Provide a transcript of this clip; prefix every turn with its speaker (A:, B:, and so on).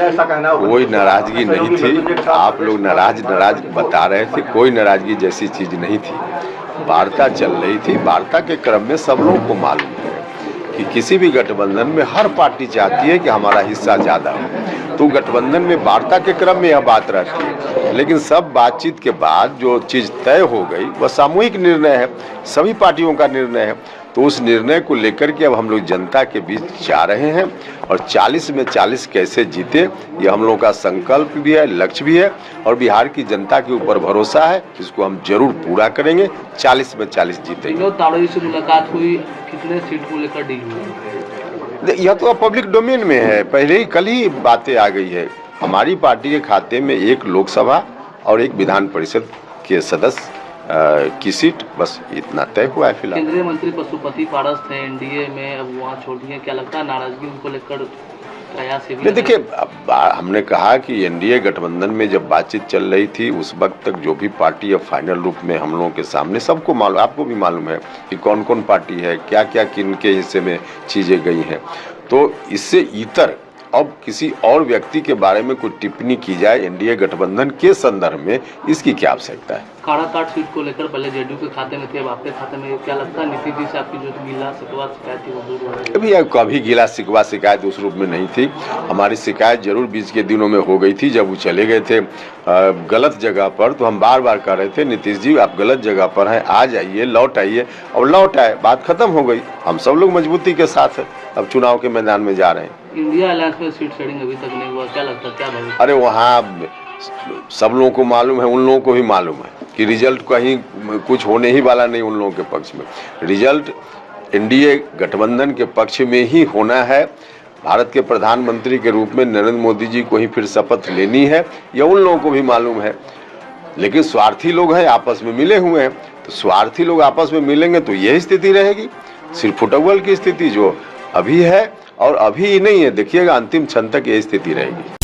A: ऐसा कहना
B: कोई नाराजगी नहीं थी। आप लोग नाराज बता रहे थे, कोई नाराजगी जैसी चीज नहीं थी। वार्ता चल रही थी। वार्ता के क्रम में सब लोगों को मालूम है कि किसी भी गठबंधन में हर पार्टी चाहती है कि हमारा हिस्सा ज्यादा हो, तो गठबंधन में वार्ता के क्रम में यह बात रहती है। लेकिन सब बातचीत के बाद जो चीज तय हो गई वह सामूहिक निर्णय है, सभी पार्टियों का निर्णय है। तो उस निर्णय को लेकर के अब हम लोग जनता के बीच जा रहे हैं और 40 में 40 कैसे जीते, ये हम लोगों का संकल्प भी है, लक्ष्य भी है और बिहार की जनता के ऊपर भरोसा है, इसको हम जरूर पूरा करेंगे। 40 में 40 जीतेंगे।
C: ताड़वी से मुलाकात हुई, कितने सीट को लेकर डील हुई?
B: यह तो अब पब्लिक डोमेन में है, पहले ही कल ही बातें आ गई है। हमारी पार्टी के खाते में एक लोकसभा और एक विधान परिषद के सदस्य की सीट, बस इतना तय हुआ है फिलहाल।
C: केंद्रीय मंत्री पशुपति पारस थे एनडीए में, अब वहाँ छोड़ दिए, क्या लगता है नाराजगी उनको लेकर प्रयास से भी?
B: देखिए, हमने कहा कि एनडीए गठबंधन में जब बातचीत चल रही थी उस वक्त तक जो भी पार्टी अब फाइनल रूप में हम लोगों के सामने, सबको मालूम, आपको भी मालूम है कि कौन कौन पार्टी है, क्या क्या किन के हिस्से में चीजें गई हैं। तो इससे इतर अब किसी और व्यक्ति के बारे में कोई टिप्पणी की जाए एनडीए गठबंधन के संदर्भ में, इसकी क्या आवश्यकता है?
C: काड़ाकाट सीट को लेकर पहले जेडीयू के खाते में थी, अब आपके खाते में, क्या लगता है नीतीश जी से आपकी जो गिला शिकवा शिकायत थी वो दूर हो रही है?
B: कभी गिला शिकवा शिकायत उस रूप में नहीं थी। हमारी शिकायत जरूर बीच के दिनों में हो गई थी जब वो चले गए थे गलत जगह पर। तो हम बार बार कह रहे थे नीतीश जी आप गलत जगह पर हैं, आ जाइए, लौट आइए, और लौट आए, बात खत्म हो गई। हम सब लोग मजबूती के साथ है, अब चुनाव के मैदान में जा रहे हैं।
C: इंडिया अलायंस में सीट शेयरिंग अभी तक नहीं हुआ, क्या लगता है, क्या भविष्य?
B: अरे वहाँ सब लोगों को मालूम है, उन लोगों को भी मालूम है कि रिजल्ट कहीं कुछ होने ही वाला नहीं उन लोगों के पक्ष में। रिजल्ट एनडीए गठबंधन के पक्ष में ही होना है। भारत के प्रधानमंत्री के रूप में नरेंद्र मोदी जी को ही फिर शपथ लेनी है, यह उन लोगों को भी मालूम है। लेकिन स्वार्थी लोग हैं, आपस में मिले हुए हैं, तो स्वार्थी लोग आपस में मिलेंगे तो यही स्थिति रहेगी, सिर्फ फुटबॉल की स्थिति जो अभी है और अभी ही नहीं है, देखिएगा अंतिम क्षण तक यही स्थिति रहेगी।